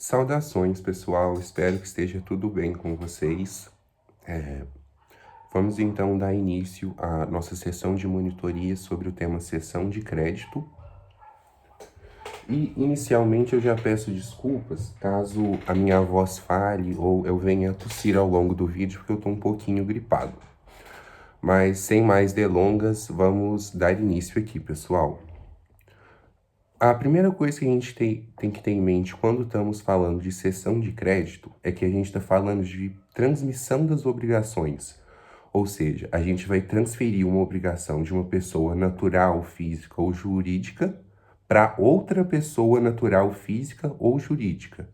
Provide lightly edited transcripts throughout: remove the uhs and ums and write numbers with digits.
Saudações, pessoal. Espero que esteja tudo bem com vocês. Vamos então dar início à nossa sessão de monitoria sobre o tema cessão de crédito. E, inicialmente, eu já peço desculpas caso a minha voz falhe ou eu venha a tossir ao longo do vídeo, porque eu estou um pouquinho gripado. Mas, sem mais delongas, vamos dar início aqui, pessoal. A primeira coisa que a gente tem que ter em mente quando estamos falando de cessão de crédito é que a gente está falando de transmissão das obrigações. Ou seja, a gente vai transferir uma obrigação de uma pessoa natural, física ou jurídica para outra pessoa natural, física ou jurídica.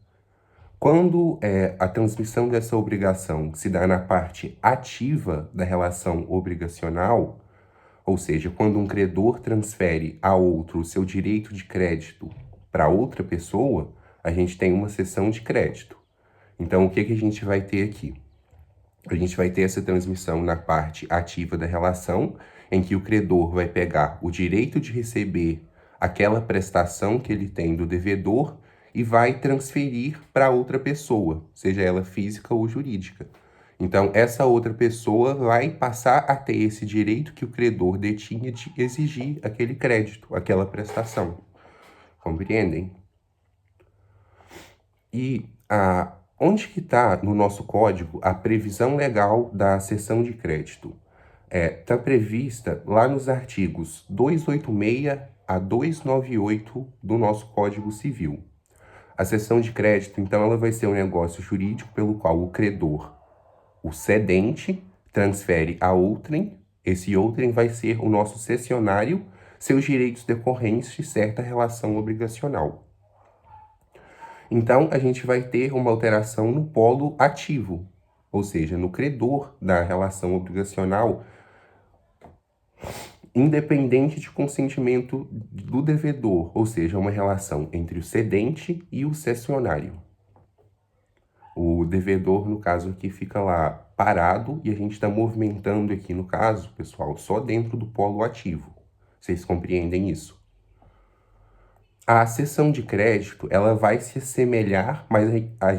Quando a transmissão dessa obrigação se dá na parte ativa da relação obrigacional, ou seja, quando um credor transfere a outro o seu direito de crédito para outra pessoa, a gente tem uma cessão de crédito. Então, o que a gente vai ter aqui? A gente vai ter essa transmissão na parte ativa da relação, em que o credor vai pegar o direito de receber aquela prestação que ele tem do devedor e vai transferir para outra pessoa, seja ela física ou jurídica. Então, essa outra pessoa vai passar a ter esse direito que o credor detinha de exigir aquele crédito, aquela prestação. Compreendem? E onde que está no nosso código a previsão legal da cessão de crédito? Está prevista lá nos artigos 286 a 298 do nosso Código Civil. A cessão de crédito, então, ela vai ser um negócio jurídico pelo qual o credor, o cedente, transfere a outrem, esse outrem vai ser o nosso cessionário, seus direitos decorrentes de certa relação obrigacional. Então, a gente vai ter uma alteração no polo ativo, ou seja, no credor da relação obrigacional, independente de consentimento do devedor, ou seja, uma relação entre o cedente e o cessionário. O devedor, no caso aqui, fica lá parado e a gente está movimentando aqui, no caso, pessoal, só dentro do polo ativo. Vocês compreendem isso? A cessão de crédito, ela vai se assemelhar, mas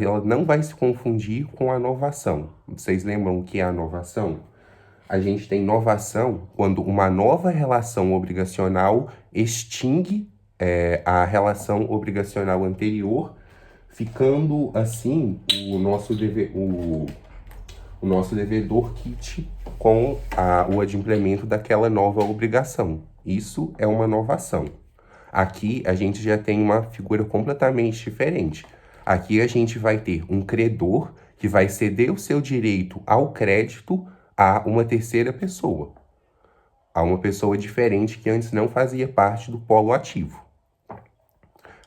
ela não vai se confundir com a novação. Vocês lembram o que é a novação? A gente tem novação quando uma nova relação obrigacional extingue a relação obrigacional anterior, ficando assim o nosso devedor quite com o adimplemento daquela nova obrigação. Isso é uma novação. Aqui a gente já tem uma figura completamente diferente. Aqui a gente vai ter um credor que vai ceder o seu direito ao crédito a uma terceira pessoa, a uma pessoa diferente que antes não fazia parte do polo ativo.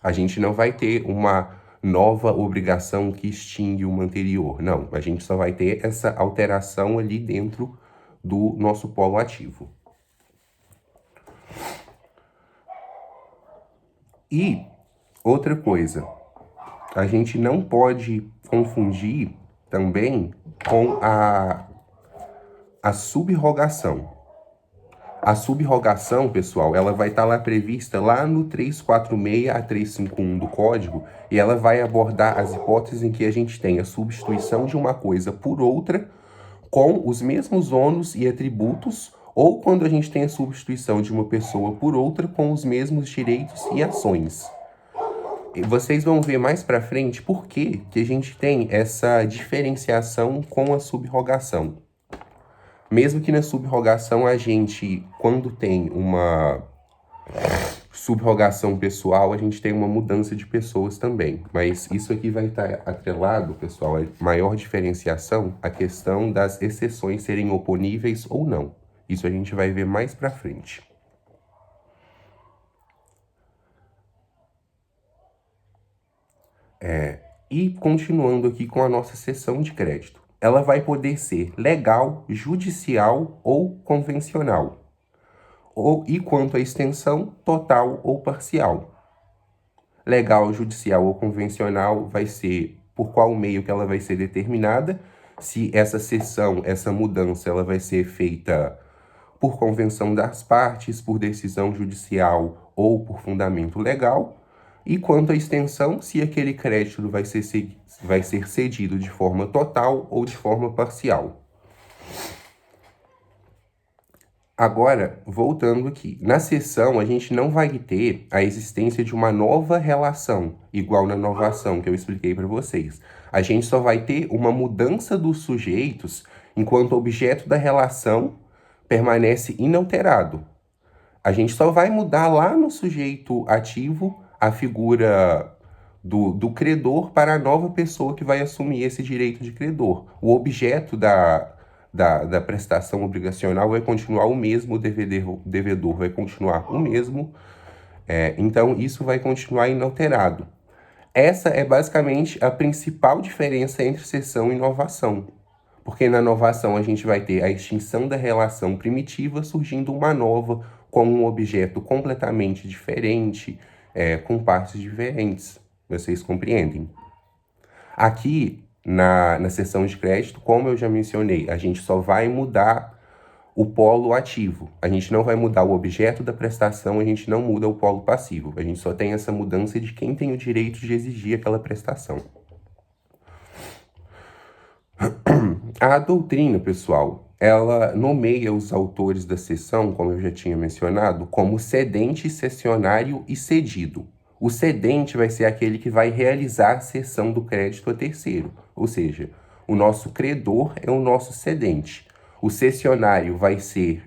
A gente não vai ter uma nova obrigação que extingue uma anterior, não. A gente só vai ter essa alteração ali dentro do nosso polo ativo. E outra coisa, a gente não pode confundir também com a subrogação. A subrogação, pessoal, ela vai estar lá prevista lá no 346 a 351 do Código, e ela vai abordar as hipóteses em que a gente tem a substituição de uma coisa por outra com os mesmos ônus e atributos, ou quando a gente tem a substituição de uma pessoa por outra com os mesmos direitos e ações. E vocês vão ver mais para frente por que a gente tem essa diferenciação com a subrogação. Mesmo que na subrogação a gente, quando tem uma subrogação pessoal, a gente tem uma mudança de pessoas também. Mas isso aqui vai estar atrelado, pessoal, a maior diferenciação, a questão das exceções serem oponíveis ou não. Isso a gente vai ver mais para frente. E continuando aqui com a nossa cessão de crédito. Ela vai poder ser legal, judicial ou convencional. E quanto à extensão, total ou parcial. Legal, judicial ou convencional vai ser por qual meio que ela vai ser determinada, se essa cessão, essa mudança, ela vai ser feita por convenção das partes, por decisão judicial ou por fundamento legal. E quanto à extensão, se aquele crédito vai ser cedido de forma total ou de forma parcial. Agora, voltando aqui, na seção a gente não vai ter a existência de uma nova relação, igual na novação que eu expliquei para vocês. A gente só vai ter uma mudança dos sujeitos enquanto o objeto da relação permanece inalterado. A gente só vai mudar lá no sujeito ativo a figura do credor para a nova pessoa que vai assumir esse direito de credor. O objeto da prestação obrigacional vai continuar o mesmo, o devedor vai continuar o mesmo, então isso vai continuar inalterado. Essa é basicamente a principal diferença entre cessão e novação. Porque na novação a gente vai ter a extinção da relação primitiva, surgindo uma nova com um objeto completamente diferente, com partes diferentes. Vocês compreendem? Aqui, na seção de crédito, como eu já mencionei, a gente só vai mudar o polo ativo. A gente não vai mudar o objeto da prestação, a gente não muda o polo passivo. A gente só tem essa mudança de quem tem o direito de exigir aquela prestação. A doutrina, pessoal, ela nomeia os autores da cessão, como eu já tinha mencionado, como cedente, cessionário e cedido. O cedente vai ser aquele que vai realizar a cessão do crédito a terceiro, ou seja, o nosso credor é o nosso cedente. O cessionário vai ser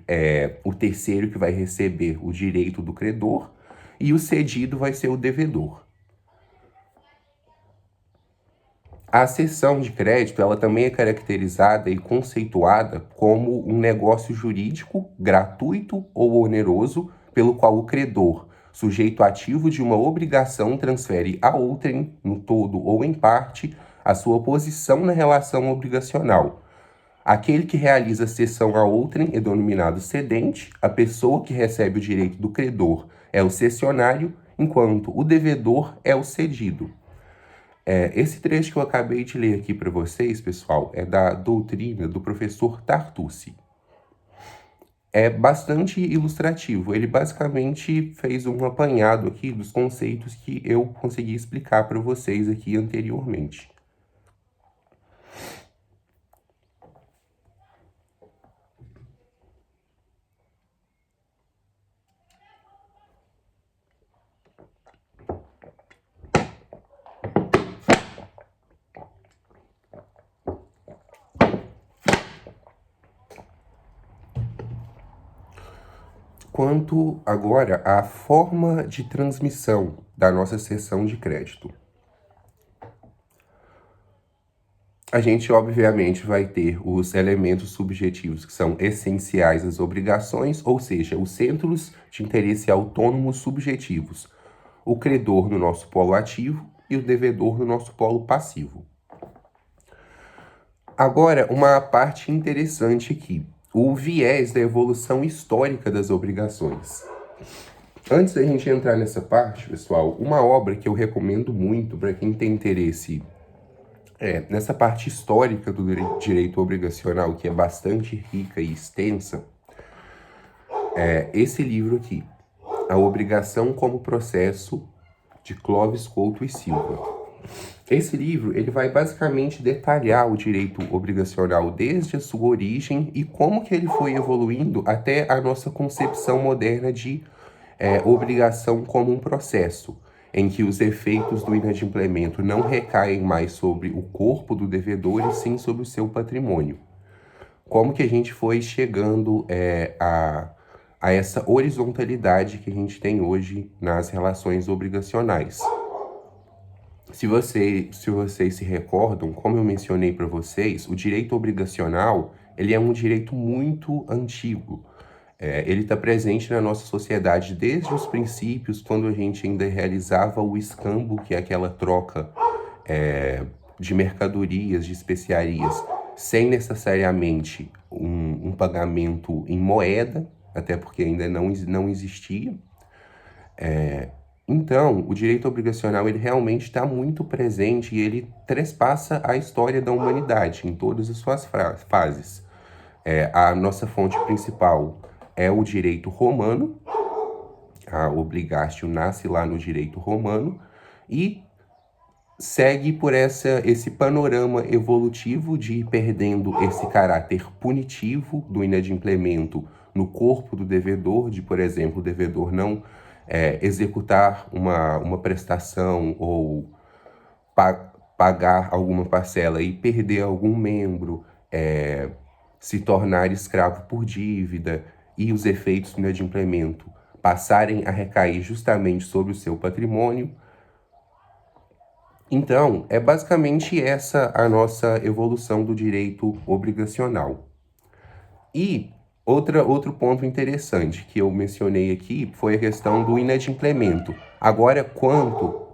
o terceiro que vai receber o direito do credor e o cedido vai ser o devedor. A cessão de crédito, ela também é caracterizada e conceituada como um negócio jurídico gratuito ou oneroso, pelo qual o credor, sujeito ativo de uma obrigação, transfere a outrem, no todo ou em parte, a sua posição na relação obrigacional. Aquele que realiza a cessão a outrem é denominado cedente, a pessoa que recebe o direito do credor é o cessionário, enquanto o devedor é o cedido. Esse trecho que eu acabei de ler aqui para vocês, pessoal, é da doutrina do professor Tartucci. É bastante ilustrativo. Ele basicamente fez um apanhado aqui dos conceitos que eu consegui explicar para vocês aqui anteriormente. Quanto agora à forma de transmissão da nossa cessão de crédito. A gente, obviamente, vai ter os elementos subjetivos que são essenciais às obrigações, ou seja, os centros de interesse autônomos subjetivos. O credor no nosso polo ativo e o devedor no nosso polo passivo. Agora, uma parte interessante aqui. O viés da evolução histórica das obrigações. Antes da gente entrar nessa parte, pessoal, uma obra que eu recomendo muito para quem tem interesse nessa parte histórica do direito obrigacional, que é bastante rica e extensa, é esse livro aqui, A Obrigação como Processo, de Clovis Couto e Silva. Esse livro, ele vai basicamente detalhar o direito obrigacional desde a sua origem e como que ele foi evoluindo até a nossa concepção moderna de obrigação como um processo, em que os efeitos do inadimplemento não recaem mais sobre o corpo do devedor e sim sobre o seu patrimônio. Como que a gente foi chegando a essa horizontalidade que a gente tem hoje nas relações obrigacionais. Se vocês se recordam, como eu mencionei para vocês, o direito obrigacional ele é um direito muito antigo. Ele está presente na nossa sociedade desde os princípios, quando a gente ainda realizava o escambo, que é aquela troca de mercadorias, de especiarias, sem necessariamente um pagamento em moeda, até porque ainda não existia. Então, o direito obrigacional ele realmente está muito presente e ele trespassa a história da humanidade em todas as suas fases. A nossa fonte principal é o direito romano, a obligatio nasce lá no direito romano e segue por esse panorama evolutivo de ir perdendo esse caráter punitivo do inadimplemento no corpo do devedor, de, por exemplo, o devedor não executar uma prestação ou pagar alguma parcela e perder algum membro, se tornar escravo por dívida e os efeitos do inadimplemento passarem a recair justamente sobre o seu patrimônio. Então, é basicamente essa a nossa evolução do direito obrigacional. E outro ponto interessante que eu mencionei aqui foi a questão do inadimplemento. Agora, quanto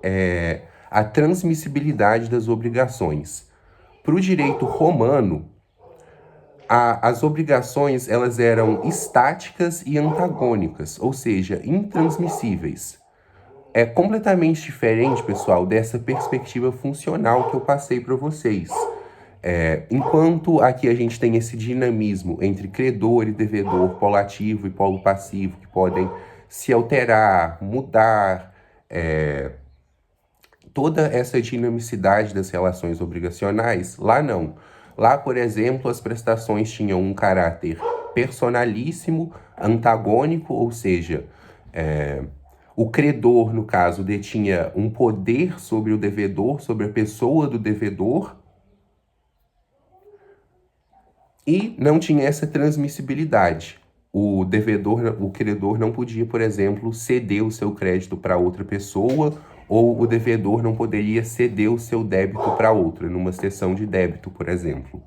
à transmissibilidade das obrigações. Para o direito romano, as obrigações elas eram estáticas e antagônicas, ou seja, intransmissíveis. É completamente diferente, pessoal, dessa perspectiva funcional que eu passei para vocês. Enquanto aqui a gente tem esse dinamismo entre credor e devedor, polo ativo e polo passivo, que podem se alterar, mudar, toda essa dinamicidade das relações obrigacionais, lá não. Lá, por exemplo, as prestações tinham um caráter personalíssimo, antagônico, ou seja, o credor, no caso, detinha um poder sobre o devedor, sobre a pessoa do devedor, e não tinha essa transmissibilidade. O credor não podia, por exemplo, ceder o seu crédito para outra pessoa, ou o devedor não poderia ceder o seu débito para outra, numa cessão de débito, por exemplo.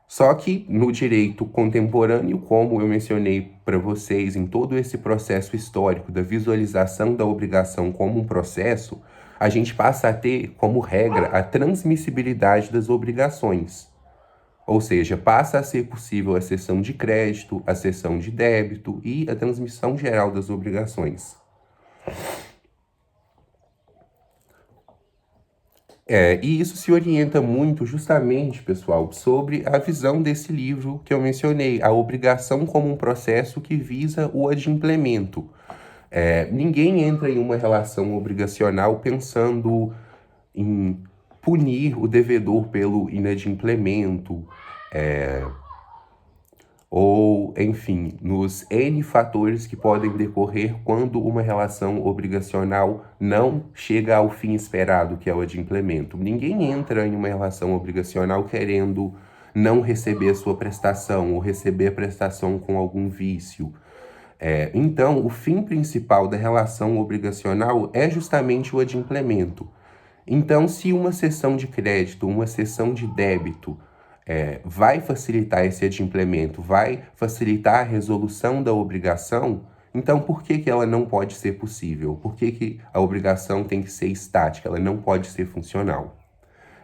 Só que no direito contemporâneo, como eu mencionei para vocês em todo esse processo histórico da visualização da obrigação como um processo, a gente passa a ter como regra a transmissibilidade das obrigações. Ou seja, passa a ser possível a cessão de crédito, a cessão de débito e a transmissão geral das obrigações. E isso se orienta muito justamente, pessoal, sobre a visão desse livro que eu mencionei, a obrigação como um processo que visa o adimplemento. Ninguém entra em uma relação obrigacional pensando em punir o devedor pelo inadimplemento, ou, enfim, nos N fatores que podem decorrer quando uma relação obrigacional não chega ao fim esperado, que é o adimplemento. Ninguém entra em uma relação obrigacional querendo não receber a sua prestação ou receber a prestação com algum vício. Então, o fim principal da relação obrigacional é justamente o adimplemento. Então, se uma cessão de crédito, uma cessão de débito, vai facilitar esse adimplemento, vai facilitar a resolução da obrigação, então por que ela não pode ser possível? Por que a obrigação tem que ser estática, ela não pode ser funcional?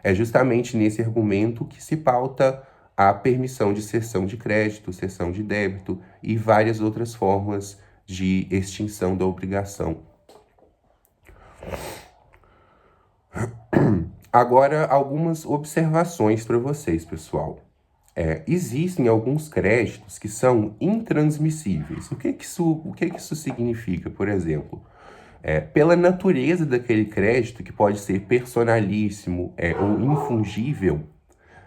É justamente nesse argumento que se pauta a permissão de cessão de crédito, cessão de débito e várias outras formas de extinção da obrigação. Agora, algumas observações para vocês, pessoal. Existem alguns créditos que são intransmissíveis. O que isso significa, por exemplo? Pela natureza daquele crédito, que pode ser personalíssimo ou infungível,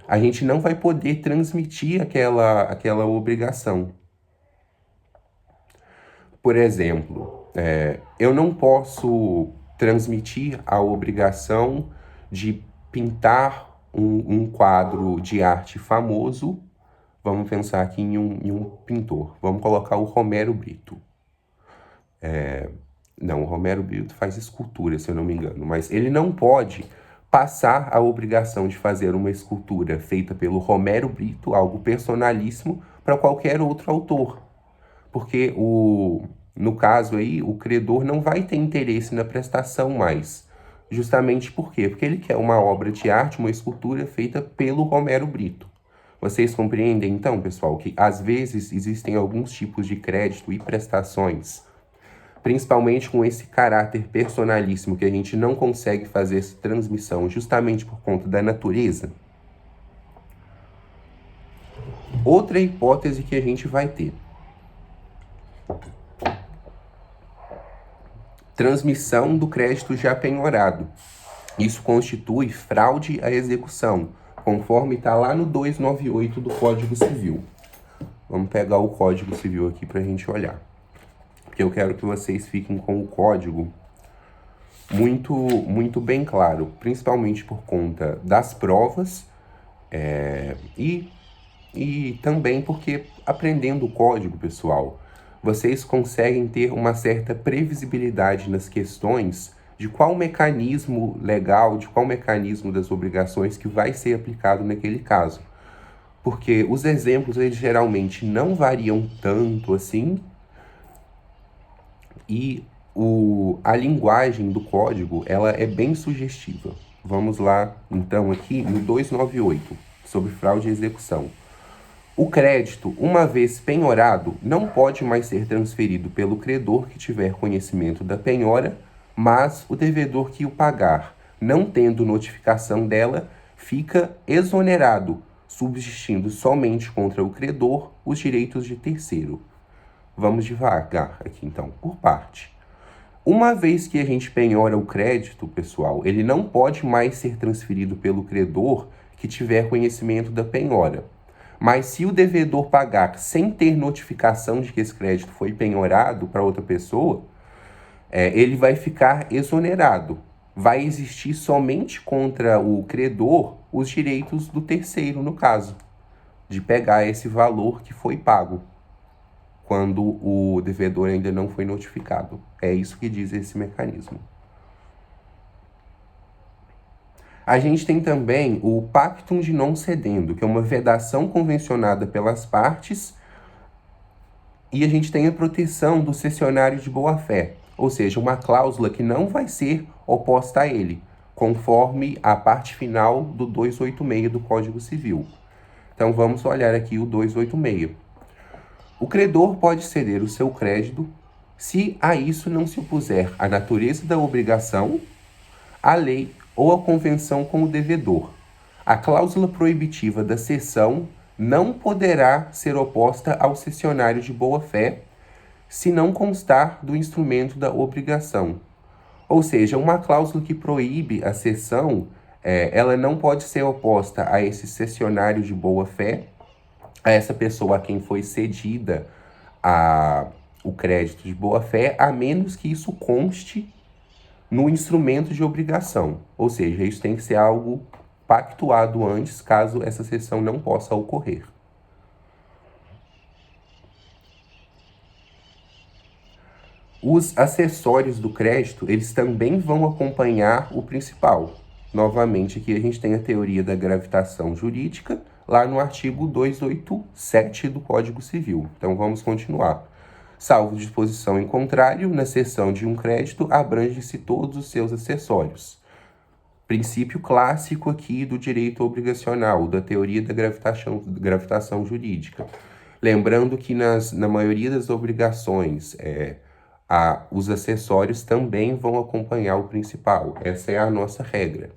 a gente não vai poder transmitir aquela obrigação. Por exemplo, eu não posso transmitir a obrigação de pintar um quadro de arte famoso. Vamos pensar aqui em um pintor. Vamos colocar o Romero Brito. Não, o Romero Brito faz escultura, se eu não me engano. Mas ele não pode passar a obrigação de fazer uma escultura feita pelo Romero Brito, algo personalíssimo, para qualquer outro autor. Porque, no caso aí, o credor não vai ter interesse na prestação mais. Justamente por quê? Porque ele quer uma obra de arte, uma escultura feita pelo Romero Brito. Vocês compreendem, então, pessoal, que às vezes existem alguns tipos de crédito e prestações, principalmente com esse caráter personalíssimo, que a gente não consegue fazer essa transmissão justamente por conta da natureza? Outra hipótese que a gente vai ter. transmissão do crédito já penhorado. Isso constitui fraude à execução, conforme está lá no 298 do Código Civil. Vamos pegar o Código Civil aqui para a gente olhar, porque eu quero que vocês fiquem com o código muito bem claro, principalmente por conta das provas e também porque aprendendo o código, pessoal, vocês conseguem ter uma certa previsibilidade nas questões de qual mecanismo legal, de qual mecanismo das obrigações que vai ser aplicado naquele caso. Porque os exemplos, eles geralmente não variam tanto assim, e a linguagem do código, ela é bem sugestiva. Vamos lá, então, aqui no 298, sobre fraude e execução. O crédito, uma vez penhorado, não pode mais ser transferido pelo credor que tiver conhecimento da penhora, mas o devedor que o pagar, não tendo notificação dela, fica exonerado, subsistindo somente contra o credor os direitos de terceiro. Vamos devagar aqui, então, por parte. Uma vez que a gente penhora o crédito, pessoal, ele não pode mais ser transferido pelo credor que tiver conhecimento da penhora. Mas se o devedor pagar sem ter notificação de que esse crédito foi penhorado para outra pessoa, ele vai ficar exonerado. Vai existir somente contra o credor os direitos do terceiro, no caso, de pegar esse valor que foi pago quando o devedor ainda não foi notificado. É isso que diz esse mecanismo. A gente tem também o pactum de non cedendo, que é uma vedação convencionada pelas partes, e a gente tem a proteção do cessionário de boa-fé, ou seja, uma cláusula que não vai ser oposta a ele, conforme a parte final do 286 do Código Civil. Então vamos olhar aqui o 286. O credor pode ceder o seu crédito se a isso não se opuser a natureza da obrigação, a lei ou a convenção com o devedor. A cláusula proibitiva da cessão não poderá ser oposta ao cessionário de boa-fé se não constar do instrumento da obrigação. Ou seja, uma cláusula que proíbe a cessão, ela não pode ser oposta a esse cessionário de boa-fé, a essa pessoa a quem foi cedida o crédito de boa-fé, a menos que isso conste no instrumento de obrigação. Ou seja, isso tem que ser algo pactuado antes, caso essa cessão não possa ocorrer. Os acessórios do crédito, eles também vão acompanhar o principal. Novamente, aqui a gente tem a teoria da gravitação jurídica, lá no artigo 287 do Código Civil. Então, vamos continuar. Salvo disposição em contrário, na cessão de um crédito, abrange-se todos os seus acessórios. Princípio clássico aqui do direito obrigacional, da teoria da gravitação jurídica. Lembrando que na maioria das obrigações, os acessórios também vão acompanhar o principal. Essa é a nossa regra.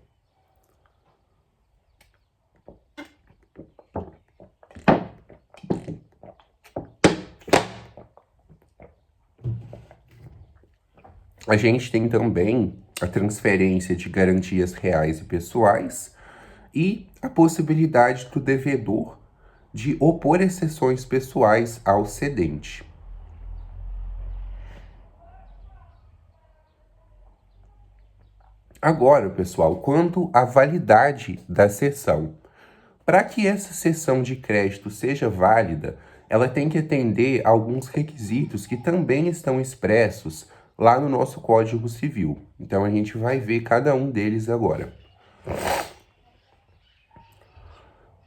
A gente tem também a transferência de garantias reais e pessoais e a possibilidade do devedor de opor exceções pessoais ao cedente. Agora, pessoal, quanto à validade da cessão. Para que essa cessão de crédito seja válida, ela tem que atender a alguns requisitos que também estão expressos lá no nosso Código Civil. Então, a gente vai ver cada um deles agora.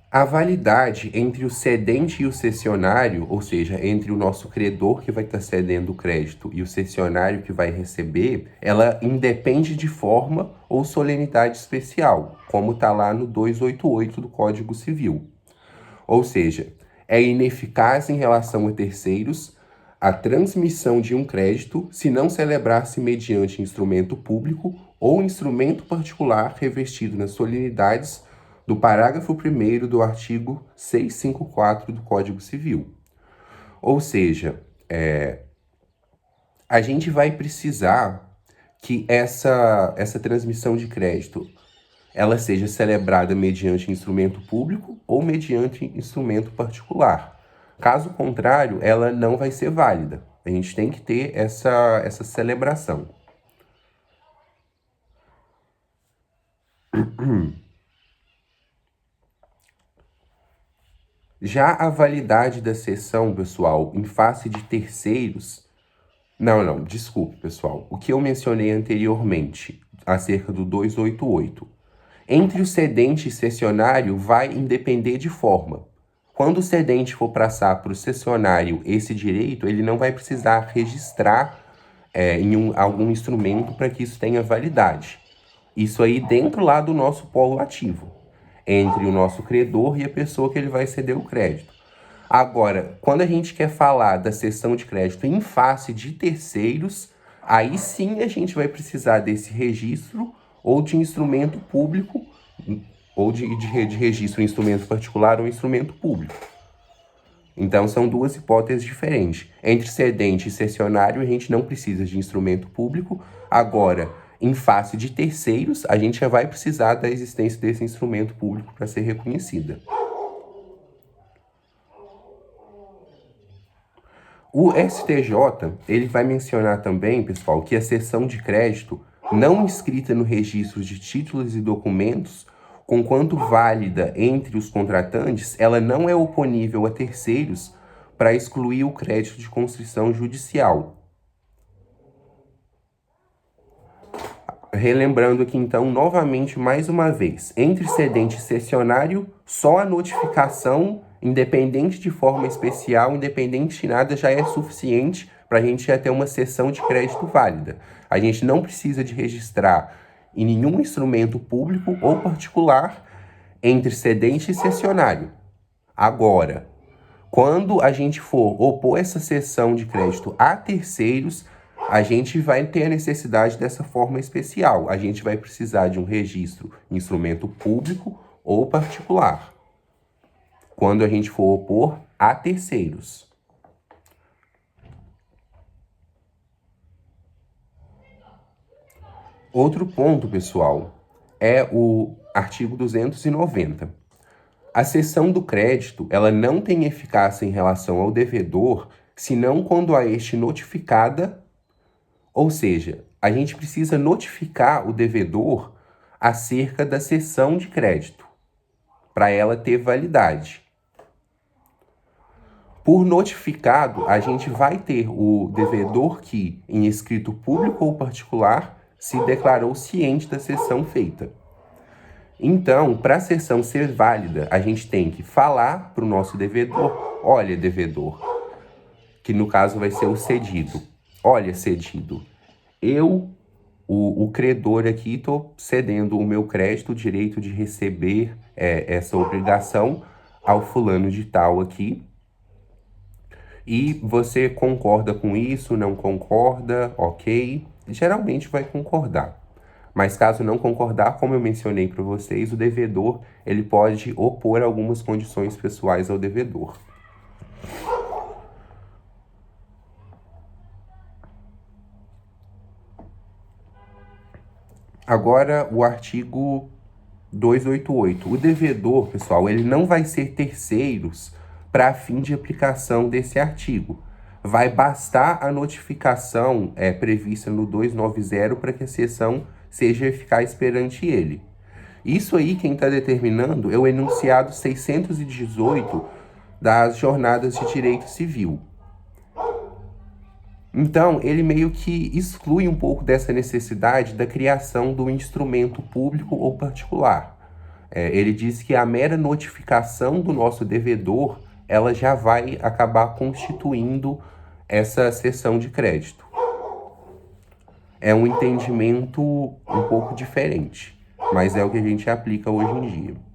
A validade entre o cedente e o cessionário, ou seja, entre o nosso credor que vai estar cedendo o crédito e o cessionário que vai receber, ela independe de forma ou solenidade especial, como está lá no 288 do Código Civil. Ou seja, é ineficaz em relação a terceiros a transmissão de um crédito se não celebrasse mediante instrumento público ou instrumento particular revestido nas solenidades do parágrafo 1º do artigo 654 do Código Civil. Ou seja, a gente vai precisar que essa transmissão de crédito ela seja celebrada mediante instrumento público ou mediante instrumento particular. Caso contrário, ela não vai ser válida. A gente tem que ter essa celebração. Já a validade da cessão, pessoal, em face de terceiros... Não, desculpe, pessoal. O que eu mencionei anteriormente, acerca do 288. Entre o cedente e cessionário vai independer de forma. Quando o cedente for passar para o cessionário esse direito, ele não vai precisar registrar em algum instrumento para que isso tenha validade. Isso aí dentro lá do nosso polo ativo, entre o nosso credor e a pessoa que ele vai ceder o crédito. Agora, quando a gente quer falar da cessão de crédito em face de terceiros, aí sim a gente vai precisar desse registro ou de instrumento público, ou de registro em instrumento particular ou instrumento público. Então, são duas hipóteses diferentes. Entre cedente e cessionário, a gente não precisa de instrumento público. Agora, em face de terceiros, a gente já vai precisar da existência desse instrumento público para ser reconhecida. O STJ, ele vai mencionar também, pessoal, que a cessão de crédito não inscrita no registro de títulos e documentos, conquanto válida entre os contratantes, ela não é oponível a terceiros para excluir o crédito de constrição judicial. Relembrando aqui, então, novamente, mais uma vez, entre cedente e cessionário, só a notificação, independente de forma especial, independente de nada, já é suficiente para a gente já ter uma cessão de crédito válida. A gente não precisa de registrar em nenhum instrumento público ou particular entre cedente e cessionário. Agora, quando a gente for opor essa cessão de crédito a terceiros, a gente vai ter a necessidade dessa forma especial. A gente vai precisar de um registro em instrumento público ou particular, quando a gente for opor a terceiros. Outro ponto, pessoal, é o artigo 290. A cessão do crédito, ela não tem eficácia em relação ao devedor, senão quando a este notificada. Ou seja, a gente precisa notificar o devedor acerca da cessão de crédito, para ela ter validade. Por notificado, a gente vai ter o devedor que, em escrito público ou particular, se declarou ciente da cessão feita. Então, para a cessão ser válida, a gente tem que falar para o nosso devedor: olha, devedor, que no caso vai ser o cedido. Olha, cedido, eu, o credor aqui, estou cedendo o meu crédito, o direito de receber essa obrigação ao fulano de tal aqui. E você concorda com isso, não concorda, ok? Geralmente vai concordar. Mas caso não concordar, como eu mencionei para vocês, o devedor ele pode opor algumas condições pessoais ao devedor. Agora, o artigo 288. O devedor, pessoal, ele não vai ser terceiros para fim de aplicação desse artigo. Vai bastar a notificação prevista no 290 para que a cessão seja eficaz perante ele. Isso aí, quem está determinando é o enunciado 618 das Jornadas de Direito Civil. Então, ele meio que exclui um pouco dessa necessidade da criação do instrumento público ou particular. Ele diz que a mera notificação do nosso devedor, ela já vai acabar constituindo essa cessão de crédito. É um entendimento um pouco diferente, mas é o que a gente aplica hoje em dia.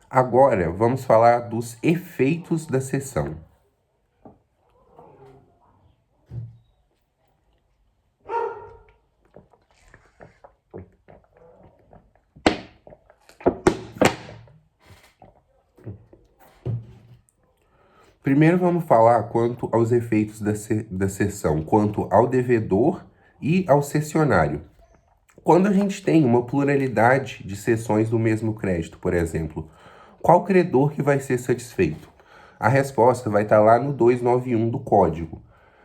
Agora, vamos falar dos efeitos da cessão. Primeiro vamos falar quanto aos efeitos da cessão, quanto ao devedor e ao cessionário. Quando a gente tem uma pluralidade de cessões do mesmo crédito, por exemplo, qual credor que vai ser satisfeito? A resposta vai estar lá no 291 do Código,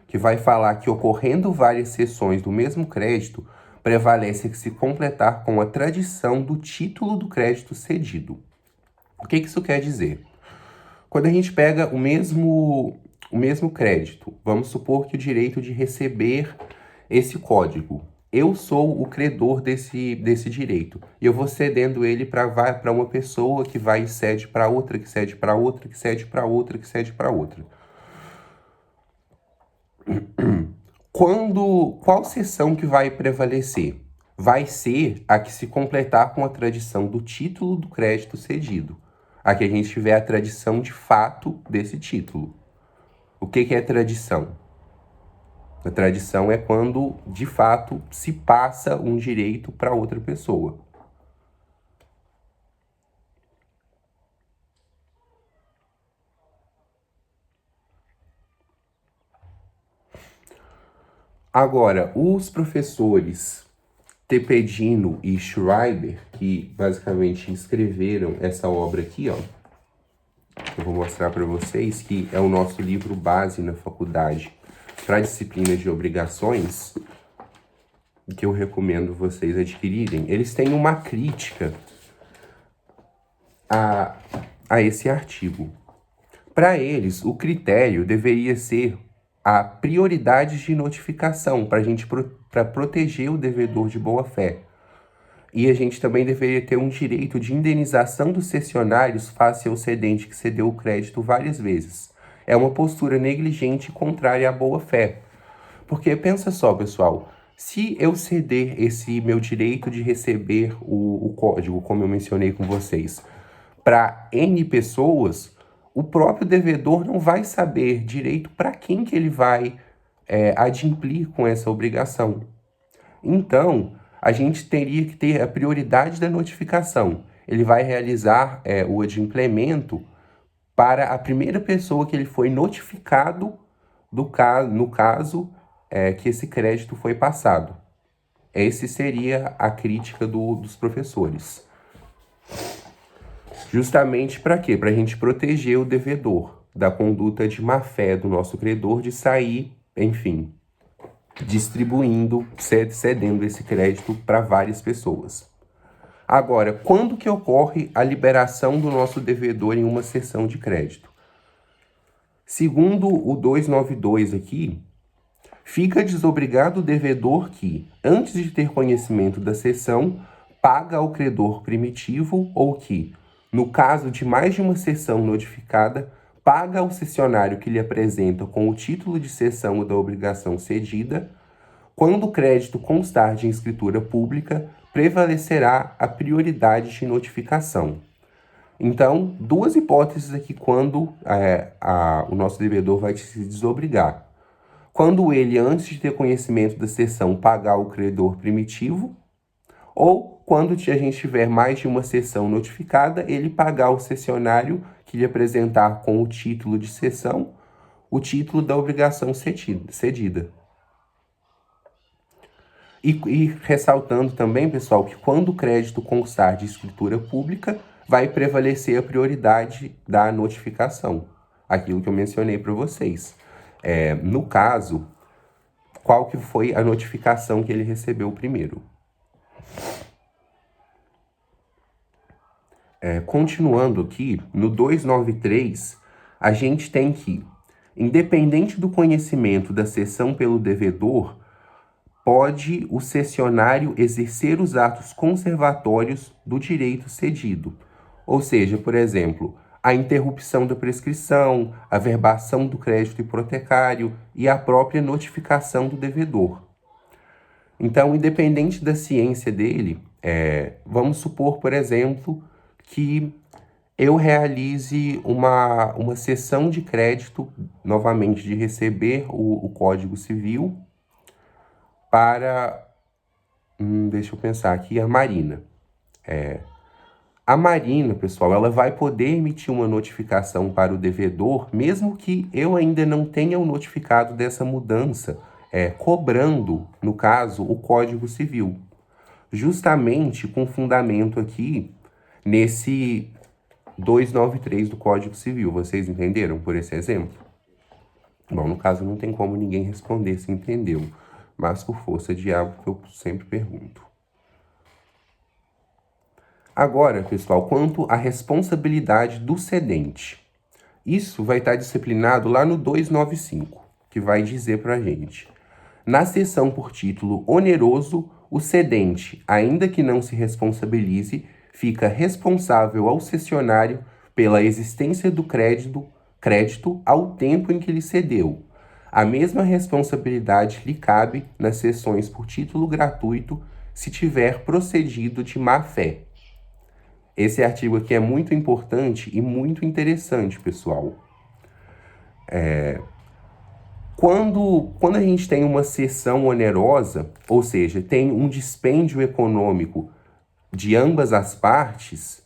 que vai falar que ocorrendo várias cessões do mesmo crédito, prevalece que se completar com a tradição do título do crédito cedido. O que isso quer dizer? Quando a gente pega o mesmo crédito, vamos supor que o direito de receber esse código, eu sou o credor desse direito, e eu vou cedendo ele para uma pessoa que vai e cede para outra, que cede para outra, que cede para outra, que cede para outra. Qual seção que vai prevalecer? Vai ser a que se completar com a tradição do título do crédito cedido. A que a gente tiver a tradição de fato desse título. O que é tradição? A tradição é quando, de fato, se passa um direito para outra pessoa. Agora, os professores Tepedino e Schreiber, que basicamente escreveram essa obra aqui, ó, eu vou mostrar para vocês, que é o nosso livro base na faculdade para a disciplina de obrigações, que eu recomendo vocês adquirirem. Eles têm uma crítica a esse artigo. Para eles, o critério deveria ser a prioridade de notificação, para proteger o devedor de boa-fé. E a gente também deveria ter um direito de indenização dos cessionários face ao cedente que cedeu o crédito várias vezes. É uma postura negligente e contrária à boa-fé. Porque pensa só, pessoal, se eu ceder esse meu direito de receber o código, como eu mencionei com vocês, para N pessoas, o próprio devedor não vai saber direito para quem que ele vai adimplir com essa obrigação. Então, a gente teria que ter a prioridade da notificação. Ele vai realizar o adimplemento para a primeira pessoa que ele foi notificado no caso que esse crédito foi passado. Essa seria a crítica dos professores. Justamente para quê? Para a gente proteger o devedor da conduta de má-fé do nosso credor de sair, enfim, distribuindo, cedendo esse crédito para várias pessoas. Agora, quando que ocorre a liberação do nosso devedor em uma cessão de crédito? Segundo o 292 aqui, fica desobrigado o devedor que, antes de ter conhecimento da cessão, paga ao credor primitivo ou que, no caso de mais de uma cessão notificada, paga ao cessionário que lhe apresenta com o título de cessão da obrigação cedida. Quando o crédito constar de escritura pública, prevalecerá a prioridade de notificação. Então, duas hipóteses aqui quando o nosso devedor vai se desobrigar. Quando ele, antes de ter conhecimento da cessão, pagar o credor primitivo, ou quando a gente tiver mais de uma cessão notificada, ele pagar o cessionário que lhe apresentar com o título de cessão, o título da obrigação cedida. E ressaltando também, pessoal, que quando o crédito constar de escritura pública, vai prevalecer a prioridade da notificação. Aquilo que eu mencionei para vocês. No caso, qual que foi a notificação que ele recebeu primeiro? Continuando aqui, no 293, a gente tem que, independente do conhecimento da cessão pelo devedor, pode o cessionário exercer os atos conservatórios do direito cedido. Ou seja, por exemplo, a interrupção da prescrição, a verbação do crédito hipotecário e a própria notificação do devedor. Então, independente da ciência dele, vamos supor, por exemplo, que eu realize uma cessão de crédito, novamente, de receber o Código Civil deixa eu pensar aqui, a Marina. A Marina, pessoal, ela vai poder emitir uma notificação para o devedor, mesmo que eu ainda não tenha o notificado dessa mudança, cobrando, no caso, o Código Civil. Justamente com fundamento aqui nesse 293 do Código Civil. Vocês entenderam por esse exemplo? Bom, no caso não tem como ninguém responder se entendeu, mas por força de hábito eu sempre pergunto. Agora, pessoal, quanto à responsabilidade do cedente. Isso vai estar disciplinado lá no 295, que vai dizer para a gente. Na seção por título oneroso, o cedente, ainda que não se responsabilize, fica responsável ao cessionário pela existência do crédito ao tempo em que lhe cedeu. A mesma responsabilidade lhe cabe nas cessões por título gratuito se tiver procedido de má-fé. Esse artigo aqui é muito importante e muito interessante, pessoal. Quando a gente tem uma cessão onerosa, ou seja, tem um dispêndio econômico de ambas as partes,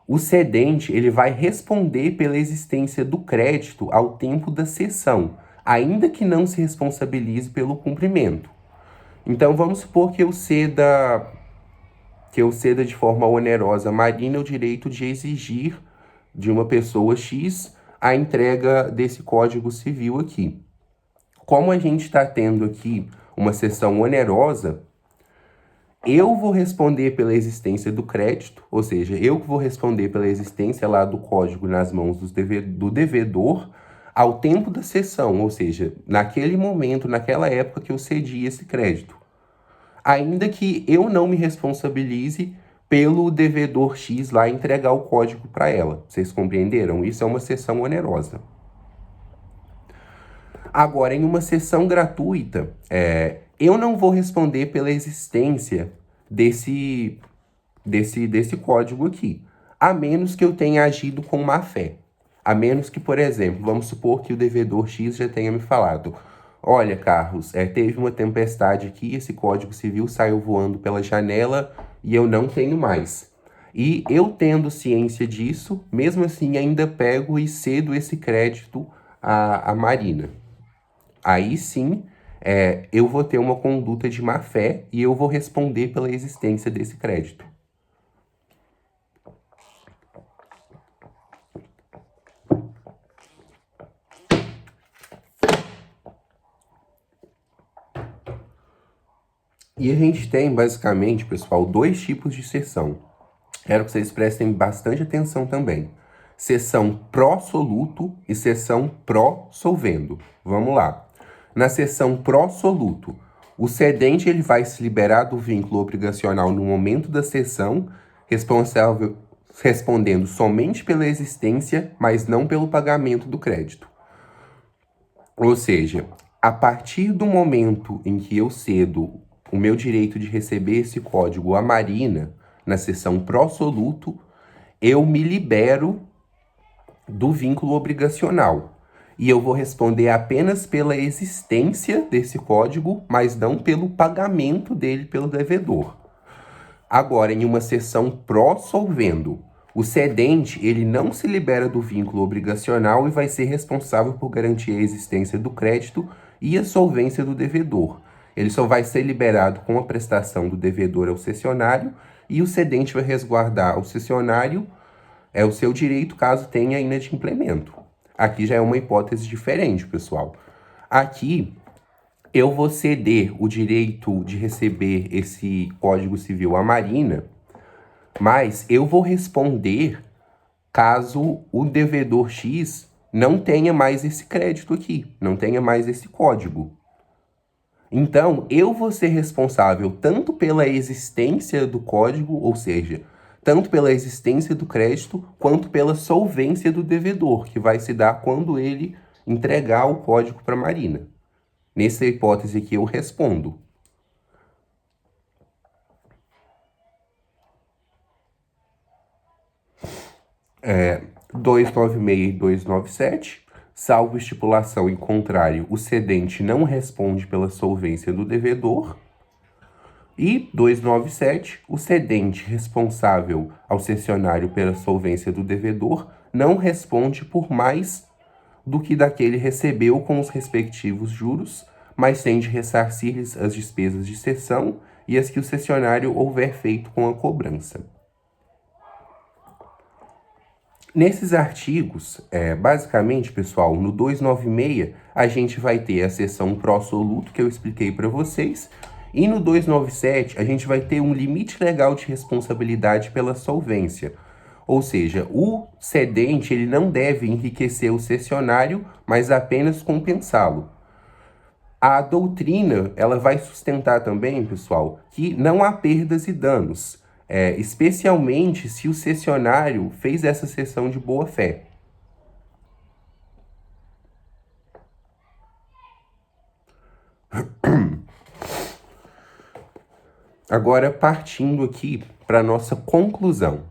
o cedente ele vai responder pela existência do crédito ao tempo da cessão, ainda que não se responsabilize pelo cumprimento. Então, vamos supor que eu ceda de forma onerosa a Marina o direito de exigir de uma pessoa X a entrega desse Código Civil aqui. Como a gente está tendo aqui uma cessão onerosa, eu vou responder pela existência do crédito, ou seja, eu vou responder pela existência lá do código nas mãos do devedor ao tempo da cessão, ou seja, naquele momento, naquela época que eu cedi esse crédito. Ainda que eu não me responsabilize pelo devedor X lá entregar o código para ela. Vocês compreenderam? Isso é uma cessão onerosa. Agora, em uma cessão gratuita, eu não vou responder pela existência desse código aqui, a menos que eu tenha agido com má fé. A menos que, por exemplo, vamos supor que o devedor X já tenha me falado: olha, Carlos, teve uma tempestade aqui, esse Código Civil saiu voando pela janela e eu não tenho mais. E eu tendo ciência disso, mesmo assim ainda pego e cedo esse crédito à Marina. Aí sim, eu vou ter uma conduta de má fé e eu vou responder pela existência desse crédito. E a gente tem, basicamente, pessoal, dois tipos de cessão. Quero que vocês prestem bastante atenção também. Cessão pró-soluto e cessão pró-solvendo. Vamos lá. Na cessão pró-soluto, o cedente ele vai se liberar do vínculo obrigacional no momento da cessão, respondendo somente pela existência, mas não pelo pagamento do crédito. Ou seja, a partir do momento em que eu cedo o meu direito de receber esse código à Marina, na seção pró-soluto, eu me libero do vínculo obrigacional. E eu vou responder apenas pela existência desse código, mas não pelo pagamento dele pelo devedor. Agora, em uma seção pró-solvendo, o cedente ele não se libera do vínculo obrigacional e vai ser responsável por garantir a existência do crédito e a solvência do devedor. Ele só vai ser liberado com a prestação do devedor ao cessionário e o cedente vai resguardar ao cessionário o seu direito caso tenha inadimplemento. Aqui já é uma hipótese diferente, pessoal. Aqui eu vou ceder o direito de receber esse Código Civil à Marina, mas eu vou responder caso o devedor X não tenha mais esse crédito aqui, não tenha mais esse código. Então, eu vou ser responsável tanto pela existência do código, ou seja, tanto pela existência do crédito, quanto pela solvência do devedor, que vai se dar quando ele entregar o código para a Marina. Nessa hipótese aqui, eu respondo. É, 296 e 297, salvo estipulação em contrário, o cedente não responde pela solvência do devedor. E 297, o cedente responsável ao cessionário pela solvência do devedor não responde por mais do que daquele recebeu com os respectivos juros, mas tem de ressarcir-lhes as despesas de cessão e as que o cessionário houver feito com a cobrança. Nesses artigos, basicamente, pessoal, no 296, a gente vai ter a seção pró-soluto, que eu expliquei para vocês, e no 297, a gente vai ter um limite legal de responsabilidade pela solvência. Ou seja, o cedente ele não deve enriquecer o cessionário, mas apenas compensá-lo. A doutrina ela vai sustentar também, pessoal, que não há perdas e danos, especialmente se o cessionário fez essa cessão de boa-fé. Agora, partindo aqui para a nossa conclusão.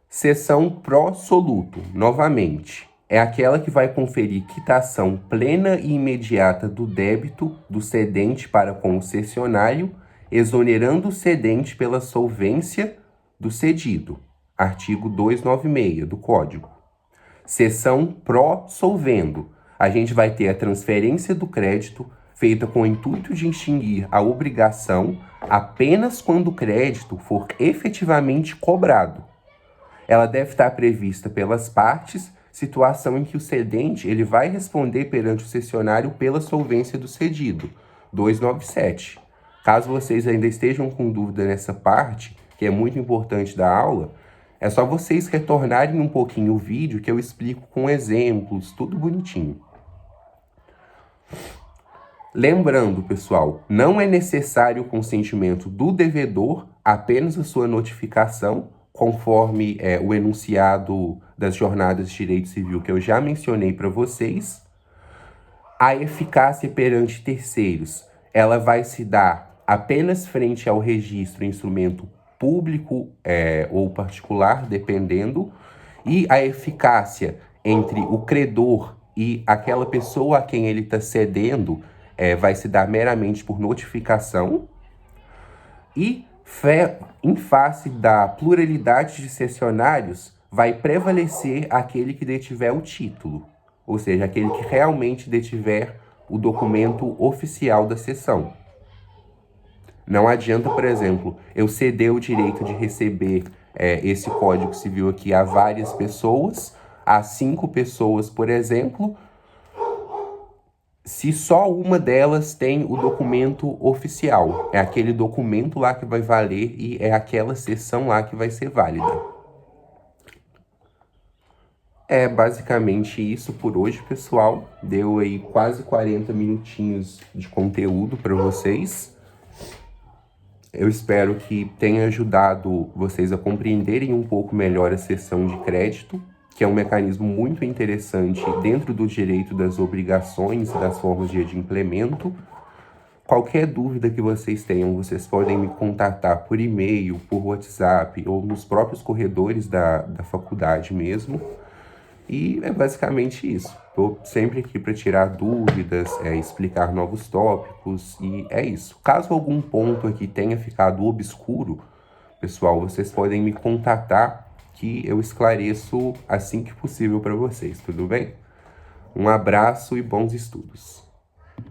Seção pró-soluto, novamente, é aquela que vai conferir quitação plena e imediata do débito do cedente para com o cessionário, exonerando o cedente pela solvência do cedido. Artigo 296 do Código. Seção pró-solvendo. A gente vai ter a transferência do crédito feita com o intuito de extinguir a obrigação apenas quando o crédito for efetivamente cobrado. Ela deve estar prevista pelas partes, situação em que o cedente ele vai responder perante o cessionário pela solvência do cedido. 297. Caso vocês ainda estejam com dúvida nessa parte, que é muito importante da aula, é só vocês retornarem um pouquinho o vídeo que eu explico com exemplos, tudo bonitinho. Lembrando, pessoal, não é necessário o consentimento do devedor, apenas a sua notificação, conforme o enunciado das jornadas de direito civil que eu já mencionei para vocês. A eficácia perante terceiros, ela vai se dar apenas frente ao registro instrumento público ou particular, dependendo, e a eficácia entre o credor e aquela pessoa a quem ele está cedendo vai se dar meramente por notificação, e em face da pluralidade de cessionários, vai prevalecer aquele que detiver o título, ou seja, aquele que realmente detiver o documento oficial da cessão. Não adianta, por exemplo, eu ceder o direito de receber esse Código Civil aqui a várias pessoas, a 5 pessoas, por exemplo, se só uma delas tem o documento oficial. É aquele documento lá que vai valer e é aquela sessão lá que vai ser válida. É basicamente isso por hoje, pessoal. Deu aí quase 40 minutinhos de conteúdo para vocês. Eu espero que tenha ajudado vocês a compreenderem um pouco melhor a cessão de crédito, que é um mecanismo muito interessante dentro do direito das obrigações e das formas de adimplemento. Qualquer dúvida que vocês tenham, vocês podem me contatar por e-mail, por WhatsApp ou nos próprios corredores da faculdade mesmo. E é basicamente isso. Estou sempre aqui para tirar dúvidas, explicar novos tópicos e é isso. Caso algum ponto aqui tenha ficado obscuro, pessoal, vocês podem me contatar que eu esclareço assim que possível para vocês, tudo bem? Um abraço e bons estudos.